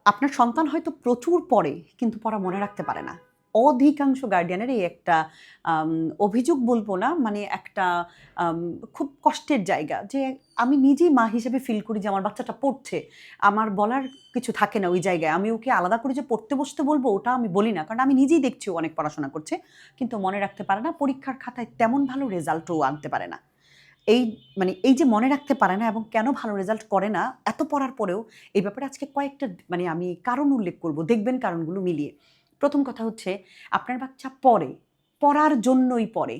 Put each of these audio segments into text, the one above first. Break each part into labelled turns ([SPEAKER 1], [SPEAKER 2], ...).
[SPEAKER 1] আপনার সন্তান হয়তো প্রচুর পড়ে কিন্তু পড়া মনে রাখতে পারে না। অধিকাংশ গার্ডিয়ানের এই একটা আম অভিযোগ বলবো না, মানে একটা আম খুব কষ্টের জায়গা যে আমি নিজেই মা হিসেবে ফিল করি যে আমার বাচ্চাটা পড়ছে। আমার বলার কিছু থাকে না ওই জায়গায়। আমি ওকে আলাদা করে যে পড়তে বসতে বলবো ওটা আমি বলি না। কারণ আমি নিজেই দেখছি ও অনেক পড়াশোনা করছে। কিন্তু মনে রাখতে পারে না। পরীক্ষার খাতায় তেমন ভালো রেজাল্টও আনতে পারে না। এই এই যে মনে রাখতে পারে না এবং কেন ভালো রেজাল্ট করে না এত পড়ার পরেও, এই ব্যাপারে আজকে কয়েকটা আমি কারণ উল্লেখ করব। দেখবেন কারণগুলো মিলিয়ে। প্রথম কথা হচ্ছে আপনার বাচ্চা পড়ে, পড়ার জন্যই পড়ে।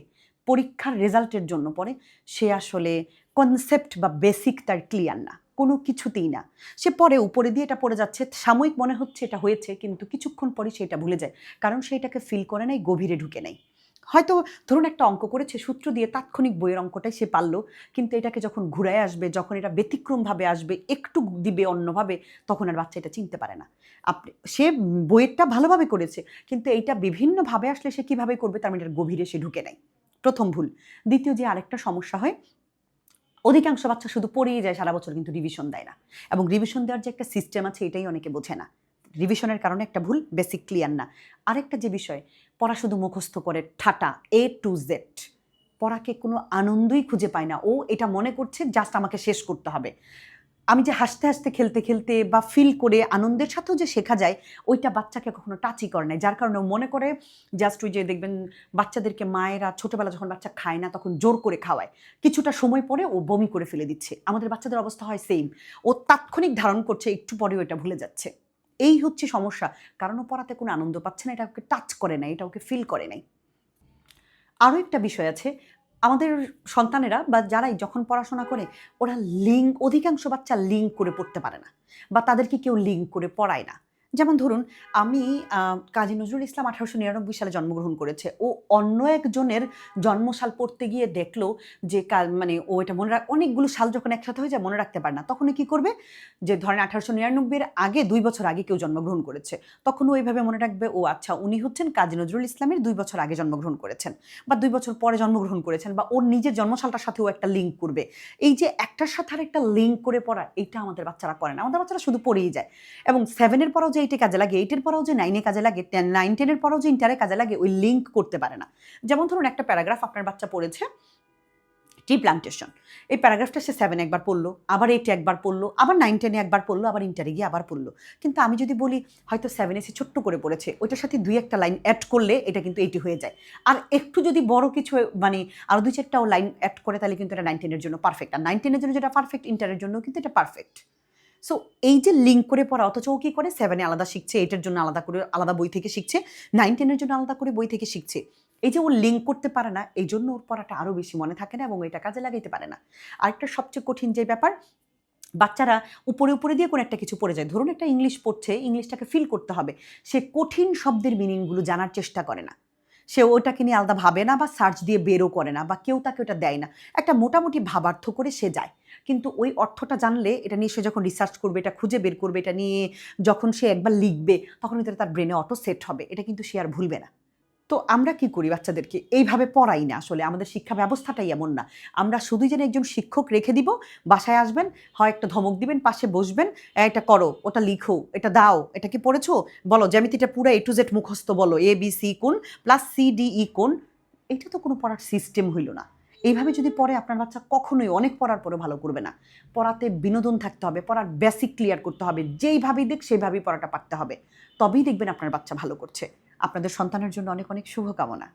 [SPEAKER 1] পরীক্ষার রেজাল্টের জন্য পড়ে। সে আসলে কনসেপ্ট বা বেসিক তার ক্লিয়ার না। কোনো কিছুতেই না। সে পড়ে উপরে দিয়ে এটা পড়ে যাচ্ছে। সাময়িক মনে হচ্ছে এটা হয়েছে কিন্তু কিছুক্ষণ পরে সে এটা ভুলে যায়। কারণ সে এটাকে ফিল করে নাই, গভীরে ঢুকে নাই। হয়তো ধরুন একটা অঙ্ক করেছে সূত্র দিয়ে তাৎক্ষণিক বইয়ের অঙ্কটাই সে পারল, কিন্তু এটাকে যখন ঘুরায় আসবে, যখন এটা ব্যতিক্রমভাবে আসবে, একটু দিবে অন্যভাবে, তখন আর বাচ্চা এটা চিনতে পারে না। সে বইয়েরটা ভালোভাবে করেছে, কিন্তু এইটা বিভিন্নভাবে আসলে সে কিভাবে করবে তার মানে এটার গভীরে সে ঢুকে নাই। প্রথম ভুল। দ্বিতীয় যে আরেকটা সমস্যা হয়, অধিকাংশ বাচ্চা শুধু পড়েই যায় সারা বছর, কিন্তু রিভিশন দেয় না। এবং রিভিশন দেওয়ার যে একটা সিস্টেম আছে এটাই অনেকে বোঝে না। রিভিশনের কারণে একটা ভুল, বেসিক ক্লিয়ার না। আরেকটা যে বিষয়, পড়া শুধু মুখস্থ করে ঠাটা A to Z। পড়াকে কোনো আনন্দই খুঁজে পায় না। ও এটা মনে করছে জাস্ট আমাকে শেষ করতে হবে। আমি যে হাসতে, হাসতে খেলতে, খেলতে বা ফিল করে আনন্দের সাথেও যে শেখা যায়, ওইটা বাচ্চাকে কখনো টাচই করে নাই। যার কারণে ও মনে করে জাস্ট ওই যে দেখবেন বাচ্চাদেরকে মায়েরা ছোটবেলা যখন বাচ্চা খায় না তখন জোর করে খাওয়ায়। কিছুটা সময় পরে ও বমি করে ফেলে দিচ্ছে। আমাদের বাচ্চাদের অবস্থা হয় সেইম। ও তাৎক্ষণিক ধারণ করছে, একটু পরেও এটা ভুলে যাচ্ছে। এই হচ্ছে সমস্যা। কারণ ও পড়াতে কোনো আনন্দ পাচ্ছে না, এটা ওকে টাচ করে নাই, এটা ওকে ফিল করে নাই। আরও একটা বিষয় আছে, আমাদের সন্তানেরা বা যারাই যখন পড়াশোনা করে, ওরা অধিকাংশ বাচ্চা লিঙ্ক করে পড়তে পারে না বা তাদেরকে কেউ লিঙ্ক করে পড়ায় না। যেমন ধরুন, আমি কাজী নজরুল ইসলাম ১৮৯৯ সালে জন্মগ্রহণ করেছে। ও অন্য একজনের জন্মসাল পড়তে গিয়ে দেখলো যে ও এটা অনেকগুলো সাল যখন একসাথে হয়ে যায় মনে রাখতে পারে না। তখন কি করবে, যে ধরেন ১৮৯৯ এর আগে ২ বছর আগে কেউ জন্মগ্রহণ করেছে। তখন ও এভাবে মনে রাখবে, ও আচ্ছা উনি হচ্ছেন কাজী নজরুল ইসলামের ২ বছর আগে জন্মগ্রহণ করেছেন বা ২ বছর পরে জন্মগ্রহণ করেছেন, বা ওর নিজের জন্মসালটার সাথেও একটা লিঙ্ক করবে। এই যে একটার সাথে আরেকটা লিঙ্ক করে পড়া, এইটা আমাদের বাচ্চারা করে না। আমাদের বাচ্চারা শুধু পড়েই যায়। এবং 7 এর পরেও যে 8 এ কাজে লাগে, 8 এর পরেও যে 9 এ কাজে লাগে, 9, 10 এর পরেও যে ইন্টারে কাজে লাগে, ওই লিঙ্ক করতে পারে না। যেমন ধরুন একটা প্যারাগ্রাফ আপনার বাচ্চা পড়েছে, টি প্লান্টেশন। এই প্যারাগ্রাফটা সে 7 এ একবার পড়ল, আবার 8 এ একবার পড়ল, আবার 9, 10 এ একবার পড়ল, আবার ইন্টারে গিয়ে আবার পড়ল। কিন্তু আমি যদি বলি হয়তো 7 এ সে ছোট্ট করে পড়েছে, ওইটার সাথে ২-১ টা লাইন এড করলে এটা কিন্তু 80 হয়ে যায়। আর একটু যদি বড় কিছু আরো ২-৪ টাও লাইন এড করে তাহলে কিন্তু এটা 9, 10 এর জন্য পারফেক্ট। আর 9, 10 এর জন্য যেটা পারফেক্ট, ইন্টারের জন্য কিন্তু এটা পারফেক্ট। সো এই যে লিঙ্ক করে পড়া, অথচ ও কি করে 7 এ আলাদা শিখছে, 8 এর জন্য আলাদা করে আলাদা বই থেকে শিখছে, 9, 10 এর জন্য আলাদা করে বই থেকে শিখছে। এই যে ও লিঙ্ক করতে পারে না, এইজন্য ওর পড়াটা আরো বেশি মনে থাকে না এবং এটা কাজে লাগাইতে পারে না। আরেকটা সবচেয়ে কঠিন যে ব্যাপার, বাচ্চারা উপরে, উপরে দিয়ে কোনো একটা কিছু পড়ে যায়। ধরুন একটা ইংলিশ পড়ছে, ইংলিশটাকে ফিল করতে হবে। সে কঠিন শব্দের মিনিংগুলো জানার চেষ্টা করে না। সে ওটাকে নিয়ে আলাদা ভাবে না বা সার্চ দিয়ে বেরও করে না বা কেউ তাকে ওটা দেয় না। একটা মোটামুটি ভাবার্থ করে সে যায়। কিন্তু ওই অর্থটা জানলে এটা নিয়ে সে যখন রিসার্চ করবে, এটা খুঁজে বের করবে, এটা নিয়ে যখন সে একবার লিখবে, তখন এটা তার ব্রেনে অটো সেট হবে। এটা কিন্তু সে আর ভুলবে না। তো আমরা কি করি বাচ্চাদেরকে? এইভাবে পড়াই না আসলে। আমাদের শিক্ষা ব্যবস্থাটাই এমন না। আমরা শুধুই যেন একজন শিক্ষক রেখে দিব, বাসায় আসবেন, হয় একটা ধমক দিবেন, পাশে বসবেন, "এটা করো, ওটা লিখো, এটা দাও, এটা কি পড়েছো? বলো জ্যামিতিটা পুরা A to Z মুখস্থ বলো। A, B, C কোণ প্লাস C, D, E কোণ।" এটা তো কোনো পড়ার সিস্টেম হইল না। এইভাবে যদি পড়ে আপনার বাচ্চা কখনোই অনেক পড়ার পরেও ভালো করবে না। পড়াতে বিনোদন থাকতে হবে, পড়ার বেসিক ক্লিয়ার করতে হবে। যেইভাবেই দিক সেভাবেই পড়াটা পারতে হবে। তবেই দেখবেন আপনার বাচ্চা ভালো করছে। আপনাদের সন্তানের জন্য অনেক, অনেক শুভকামনা।